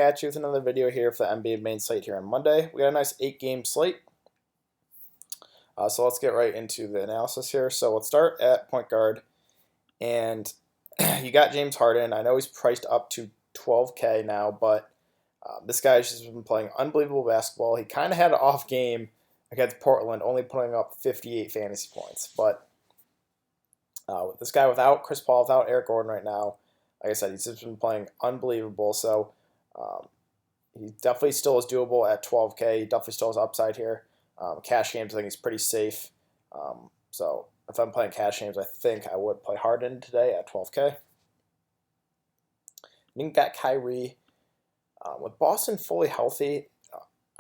At you with another video here for the NBA main slate here on Monday. We got a nice 8-game slate. So let's get right into the analysis here. So let's start at point guard. And you got James Harden. I know he's priced up to $12K now, but this guy's just been playing unbelievable basketball. He kind of had an off game against Portland, only putting up 58 fantasy points. But this guy without Chris Paul, without Eric Gordon right now, like I said, he's just been playing unbelievable. So he definitely still is doable at 12K. He definitely still has upside here. Cash games, I think he's pretty safe. So if I'm playing cash games, I think I would play Harden today at 12K. Then you got KYRIE. With Boston fully healthy,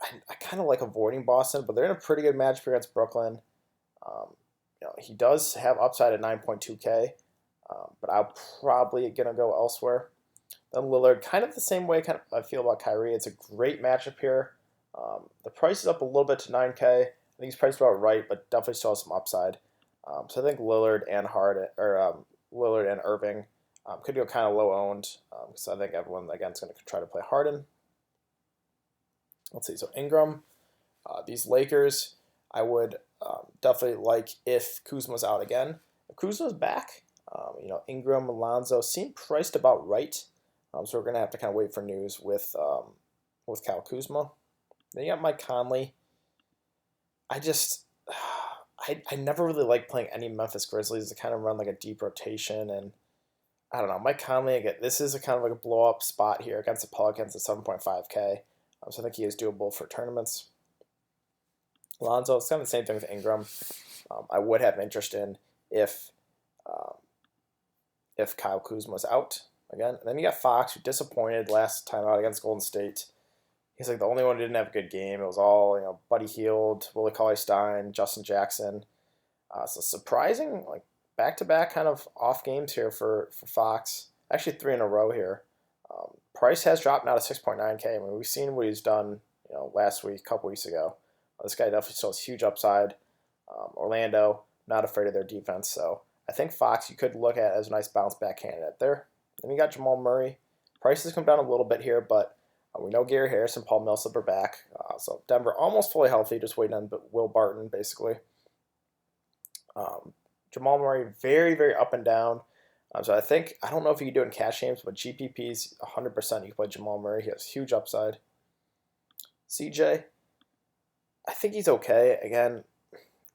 I kind of like avoiding Boston, but they're in a pretty good matchup against Brooklyn. He does have upside at 9.2K, but I'm probably going to go elsewhere. Then LILLARD, kind of the same way I feel about KYRIE. It's a great matchup here. The price is up a little bit to 9K. I think he's priced about right, but definitely still has some upside. So I think LILLARD and LILLARD and Irving could go kind of low owned, because I think everyone again is going to try to play Harden. Let's see. So Ingram, these Lakers, I would definitely like if Kuzma's out again. If Kuzma's back, Ingram, Alonzo seem priced about right. So we're gonna have to kind of wait for news with Kyle Kuzma. Then you got Mike Conley. I never really like playing any Memphis Grizzlies. They kind of run like a deep rotation, and I don't know. Mike Conley, again, this is a kind of like a blow up spot here against the Pelicans at 7.5K. So I think he is doable for tournaments. Alonzo, it's kind of the same thing with Ingram. I would have interest in if Kyle Kuzma's out again. And then you got Fox, who disappointed last time out against Golden State. He's like the only one who didn't have a good game. It was all Buddy Hield, Willie Cauley-Stein, Justin Jackson. So surprising, like back-to-back kind of off games here for Fox. Actually 3 in a row here. Price has dropped now to 6.9K. I mean, we've seen what he's done last week, a couple weeks ago. This guy definitely still has huge upside. Orlando, not afraid of their defense. So I think Fox you could look at as a nice bounce back candidate there. Then you got Jamal Murray. Prices come down a little bit here, but we know Gary Harris and Paul Millsap are back. So Denver almost fully healthy, just waiting on Will Barton, basically. Jamal Murray, very, very up and down. So I don't know if you can do it in cash games, but GPPs, 100% you can play Jamal Murray. He has huge upside. CJ, I think he's okay. Again,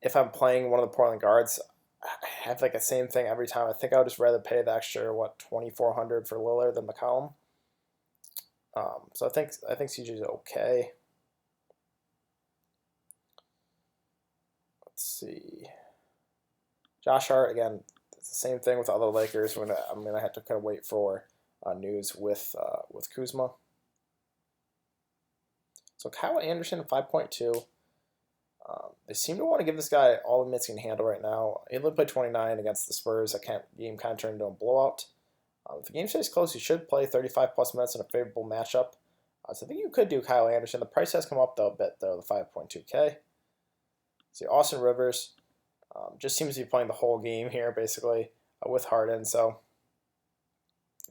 if I'm playing one of the Portland guards, I have like the same thing every time. I think I would just rather pay the extra, $2,400 for LILLARD than McCollum. So I think CJ is okay. Let's see. Josh Hart, again, it's the same thing with other Lakers. I'm gonna have to kind of wait for news with Kuzma. So Kyle Anderson at 5.2. They seem to want to give this guy all the minutes he can handle right now. He only played 29 against the Spurs. That game kind of turned into a blowout. If the game stays close, he should play 35+ minutes in a favorable matchup. So I think you could do Kyle Anderson. The price has come up though a bit though, the 5.2K. See, Austin Rivers just seems to be playing the whole game here basically with Harden. So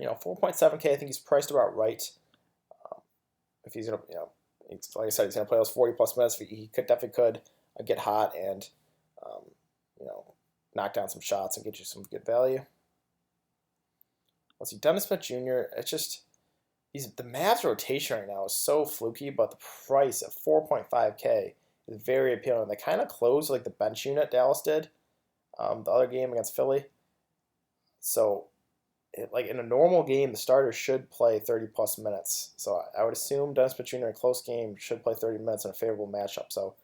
4.7K. I think he's priced about right. If he's gonna like I said, he's gonna play those 40+ minutes. He definitely get hot and knock down some shots and get you some good value. Let's see, Dennis Smith Jr. It's just the Mavs rotation right now is so fluky, but the price at 4.5K is very appealing. They kind of closed like the bench unit Dallas did the other game against Philly. So like in a normal game, the starter should play 30+ minutes. So I would assume Dennis Smith Jr. in a close game should play 30 minutes in a favorable matchup. So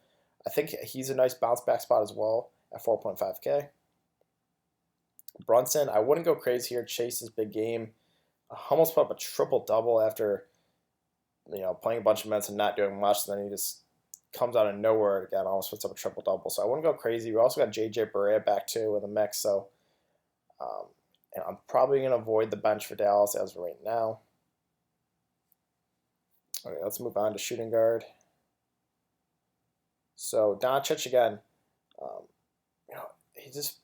I think he's a nice bounce back spot as well at 4.5K. Brunson, I wouldn't go crazy here. Chase's big game. Almost put up a triple-double after playing a bunch of minutes and not doing much. And then he just comes out of nowhere again, almost puts up a triple-double. So I wouldn't go crazy. We also got JJ Barea back too in the mix. So and I'm probably going to avoid the bench for Dallas as of right now. Okay, let's move on to shooting guard. So Doncic again, he's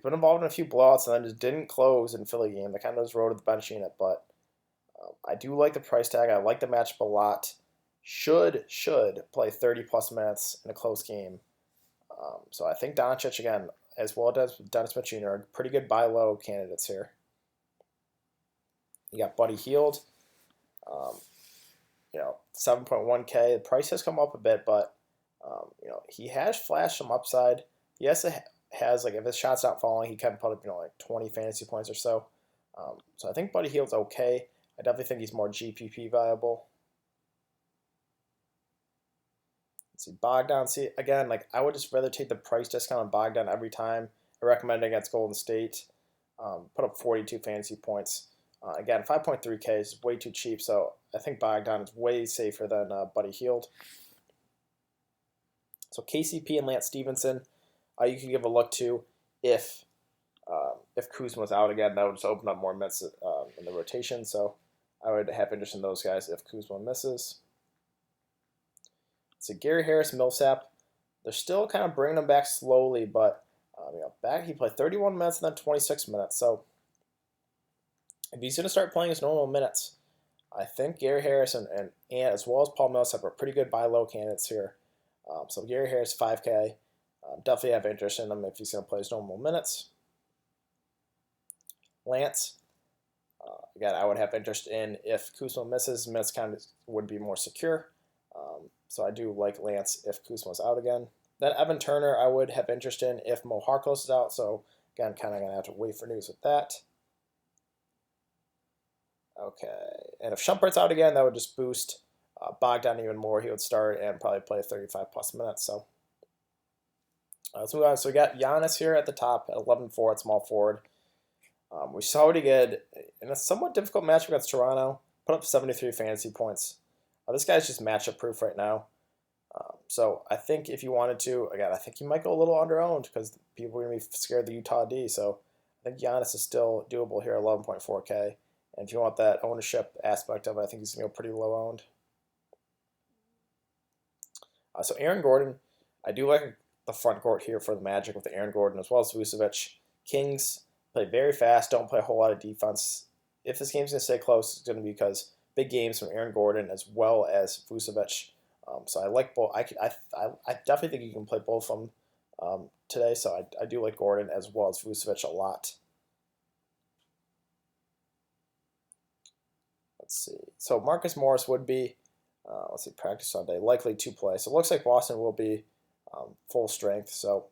been involved in a few blowouts and then just didn't close in Philly game. They kind of just rode the bench unit, but I do like the price tag. I like the matchup a lot. Should play 30 plus minutes in a close game. So I think Doncic again, as well as Dennis Smith Jr., are pretty good buy low candidates here. You got Buddy HIELD, 7.1K. The price has come up a bit, but he has flashed some upside. He has like if his shot's not falling, he can put up like 20 fantasy points or so. So I think Buddy HIELD's okay. I definitely think he's more GPP viable. Let's see, Bogdan. See, again, like I would just rather take the price discount on Bogdan every time. I recommend it against Golden State. Put up 42 fantasy points. Again, 5.3K is way too cheap, so I think Bogdan is way safer than Buddy HIELD. So KCP and Lance Stephenson, you can give a look to if Kuzma's out again. That would just open up more minutes in the rotation. So I would have interest in those guys if Kuzma misses. So Gary Harris, MILLSAP, they're still kind of bringing him back slowly, but back he played 31 minutes and then 26 minutes. So if he's going to start playing his normal minutes, I think Gary Harris and as well as Paul Millsap are pretty good buy low candidates here. So Gary Harris, 5K. Definitely have interest in him if he's going to play his normal minutes. Lance, again, I would have interest in if Kuzma misses, minutes kind of would be more secure. So I do like Lance if Kuzma's out again. Then Evan Turner, I would have interest in if Mo Harkless is out. So again, kind of going to have to wait for news with that. Okay, and if Shumpert's out again, that would just boost Bogdan even more. He would start and probably play 35 plus minutes. So let's move on. So we got Giannis here at the top at 11-4 at small forward. We saw what he did in a somewhat difficult match against Toronto. Put up 73 fantasy points. This guy's just matchup proof right now. So I think if you wanted to, again, I think you might go a little under-owned because people are going to be scared of the Utah D. So I think Giannis is still doable here at 11.4K. And if you want that ownership aspect of it, I think he's going to go pretty low owned. So Aaron Gordon, I do like the front court here for the Magic with Aaron Gordon as well as Vucevic. Kings play very fast, don't play a whole lot of defense. If this game's going to stay close, it's going to be because big games from Aaron Gordon as well as Vucevic. So I like both. I definitely think you can play both of them today. So I do like Gordon as well as Vucevic a lot. Let's see. So Marcus Morris would be, practice Sunday, likely to play. So it looks like Boston will be full strength. So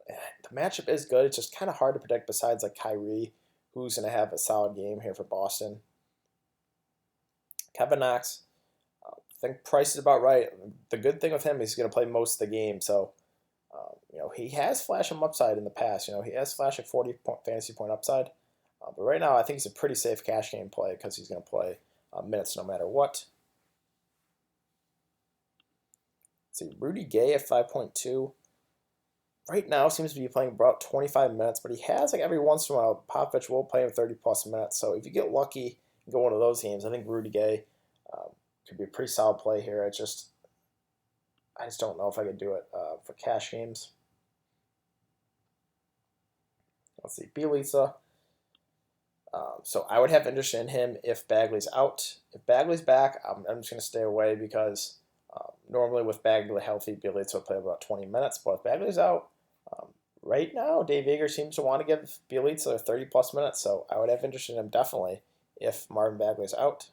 the matchup is good. It's just kind of hard to predict besides like KYRIE, who's going to have a solid game here for Boston. Kevin Knox, I think price is about right. The good thing with him is he's going to play most of the game. So, he has flashed some upside in the past. He has flashed a 40 fantasy point upside. But right now, I think he's a pretty safe cash game play because he's going to play minutes no matter what. Let's see, Rudy Gay at 5.2. Right now seems to be playing about 25 minutes, but he has like every once in a while, Popovich will play him 30 plus minutes. So if you get lucky and go one of those games, I think Rudy Gay could be a pretty solid play here. I just don't know if I could do it for cash games. Let's see, Bielitsa. So I would have interest in him if Bagley's out. If Bagley's back, I'm just going to stay away because normally with Bagley healthy, Bielitsa would play about 20 minutes. But if Bagley's out, right now Dave Yeager seems to want to give Bielitsa 30 plus minutes. So I would have interest in him definitely if Marvin Bagley's out.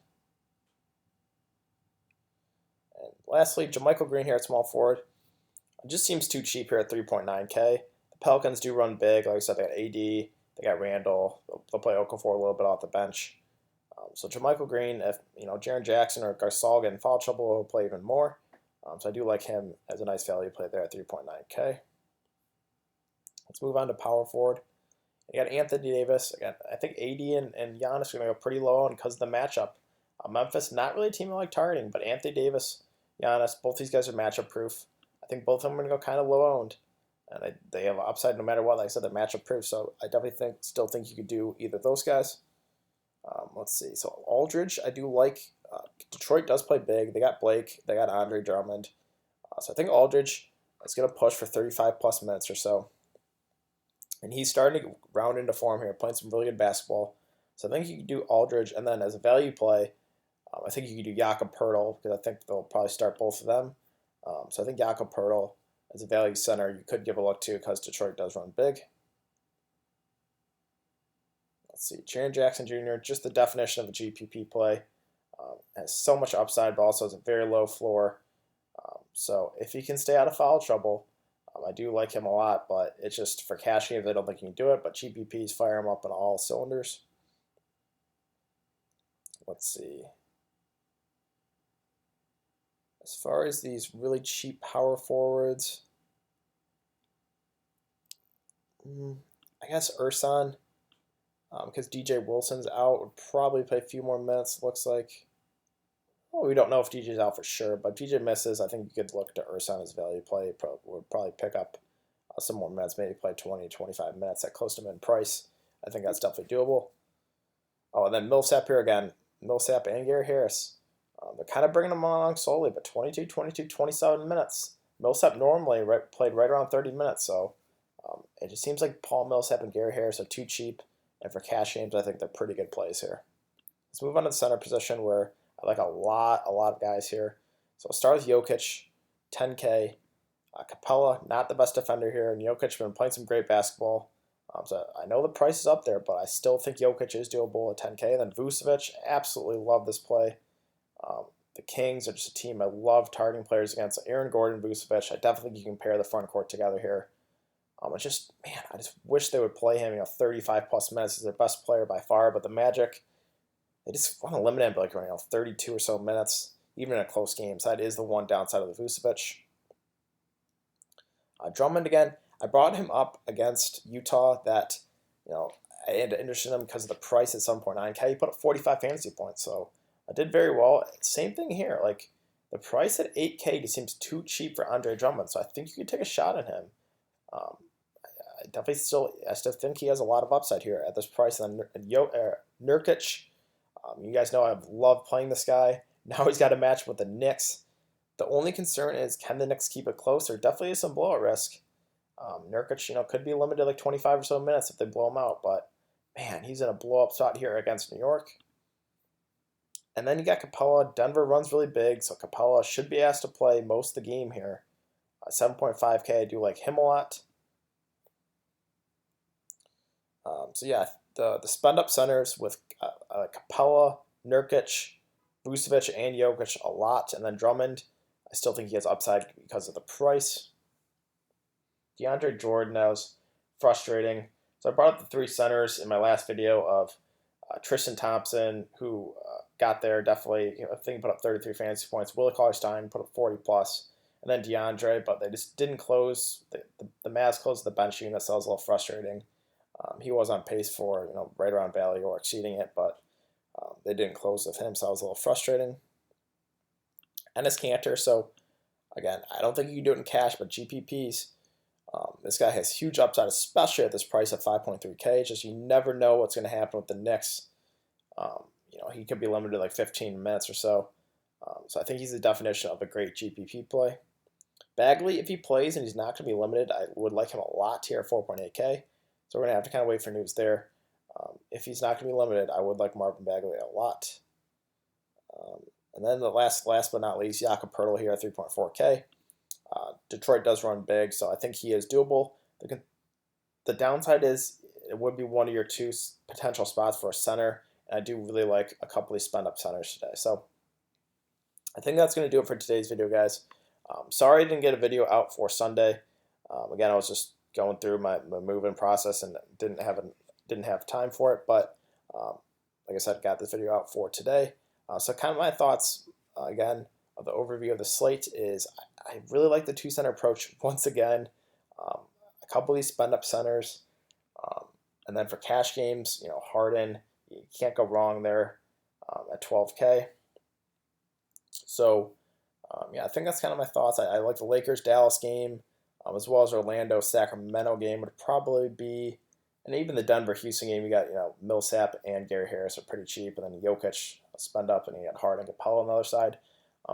And lastly, JAMYCHAL Green here at small forward. It just seems too cheap here at 3.9K. The Pelicans do run big. Like I said, they got AD. They got Randall. They'll play Okafor a little bit off the bench. So JAMYCHAL Green, if Jaren Jackson or Gasol get in foul trouble, he'll play even more. So I do like him as a nice value play there at 3.9K. Let's move on to power forward. You got Anthony Davis. Again, I think AD and Giannis are going to go pretty low on because of the matchup. Memphis, not really a team I like targeting, but Anthony Davis, Giannis, both these guys are matchup proof. I think both of them are going to go kind of low owned. And they have an upside no matter what. Like I said, they're matchup proof. So I definitely still think you could do either of those guys. Let's see. So Aldridge, I do like. Detroit does play big. They got Blake. They got Andre Drummond. So I think Aldridge is going to push for 35 plus minutes or so. And he's starting to round into form here, playing some really good basketball. So I think you can do Aldridge. And then as a value play, I think you could do Jakob Poeltl because I think they'll probably start both of them. So I think Jakob Poeltl as a value center you could give a look to because Detroit does run big. Let's see, Jaren Jackson Jr., just the definition of a GPP play. Has so much upside, but also has a very low floor. So if he can stay out of foul trouble, I do like him a lot, but it's just for cash games, I don't think he can do it. But GPPs fire him up on all cylinders. Let's see. As far as these really cheap power forwards, I guess Ersan, because DJ Wilson's out, would probably play a few more minutes, looks like. Well, we don't know if DJ's out for sure, but if DJ misses, I think you could look to Ersan as value play. Would probably pick up some more minutes, maybe play 20, 25 minutes at close to mid price. I think that's definitely doable. Oh, and then MILLSAP here again. MILLSAP and Gary Harris. They're kind of bringing them along slowly, but 22, 22, 27 minutes. MILLSAP normally played right around 30 minutes, so it just seems like Paul Millsap and Gary Harris are too cheap, and for cash games, I think they're pretty good plays here. Let's move on to the center position where I like a lot of guys here. So I'll start with Jokic, 10K. CAPELA, not the best defender here, and Jokic has been playing some great basketball. So I know the price is up there, but I still think Jokic is doable at 10K. And then Vucevic, absolutely love this play. The Kings are just a team I love targeting players against. So Aaron Gordon, Vucevic, I definitely think you can pair the front court together here. I just wish they would play him, 35 plus minutes. He's their best player by far, but the Magic, they just want to limit him to like 32 or so minutes, even in a close game. So that is the one downside of the Vucevic. Drummond again, I brought him up against Utah that, I had interested in him because of the price at 7.9K. He put up 45 fantasy points, so I did very well. Same thing here. Like, the price at 8K just seems too cheap for Andre Drummond, so I think you could take a shot at him. I still think he has a lot of upside here at this price. And then Nurkic, you guys know I love playing this guy. Now he's got a match with the Knicks. The only concern is, can the Knicks keep it close? There definitely is some blowout risk. Nurkic, could be limited to like 25 or so minutes if they blow him out. But, man, he's in a blow-up spot here against New York. And then you got CAPELA. Denver runs really big, so CAPELA should be asked to play most of the game here. 7.5K, I do like him a lot. So, yeah, the spend-up centers with CAPELA, Nurkic, Vucevic, and Jokic a lot. And then Drummond, I still think he has upside because of the price. DeAndre Jordan now is frustrating. So I brought up the three centers in my last video of Tristan Thompson, who got there definitely. I think he put up 33 fantasy points. Willie Cauley-Stein put up 40 plus. And then DeAndre, but they just didn't close. The Mavs closed the bench unit, so that was a little frustrating. He was on pace for right around value or exceeding it, but they didn't close with him, so that was a little frustrating. ENES KANTER, so again, I don't think you can do it in cash, but GPPs, this guy has huge upside, especially at this price of 5.3K. It's just you never know what's going to happen with the Knicks. He could be limited to like 15 minutes or so. So I think he's the definition of a great GPP play. Bagley, if he plays and he's not going to be limited, I would like him a lot here at 4.8K. So we're going to have to kind of wait for news there. If he's not going to be limited, I would like Marvin Bagley a lot. And then the last but not least, Jakob Poeltl here at 3.4K. Detroit does run big, so I think he is doable. The downside is it would be one of your two potential spots for a center, and I do really like a couple of spend-up centers today. So I think that's going to do it for today's video, guys. Sorry I didn't get a video out for Sunday. Again, I was just going through my move-in process and didn't have time for it, but like I said, got this video out for today. So kind of my thoughts, again, of the overview of the slate is I really like the two-center approach once again. A couple of these spend-up centers. And then for cash games, HARDEN, you can't go wrong there at 12K. So, I think that's kind of my thoughts. I like the Lakers-Dallas game, as well as Orlando-Sacramento game would probably be, and even the Denver-Houston game, you got, MILLSAP and Gary Harris are pretty cheap, and then Jokic spend up, and you got HART and CAPELA on the other side.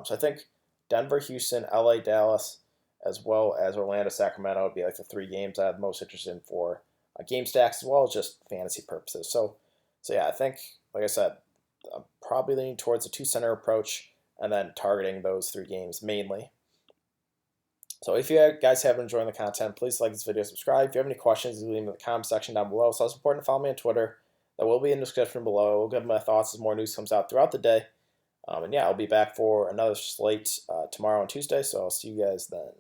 So I think Denver, Houston, LA, Dallas, as well as Orlando, Sacramento would be like the three games I'm most interested in for game stacks, as well as just fantasy purposes. So yeah, I think, like I said, I'm probably leaning towards a 2-center approach and then targeting those 3 games mainly. So if you guys have been enjoying the content, please like this video, subscribe. If you have any questions, leave them in the comment section down below. So it's important to follow me on Twitter. That will be in the description below. We'll give my thoughts as more news comes out throughout the day. And yeah, I'll be back for another slate tomorrow on Tuesday, so I'll see you guys then.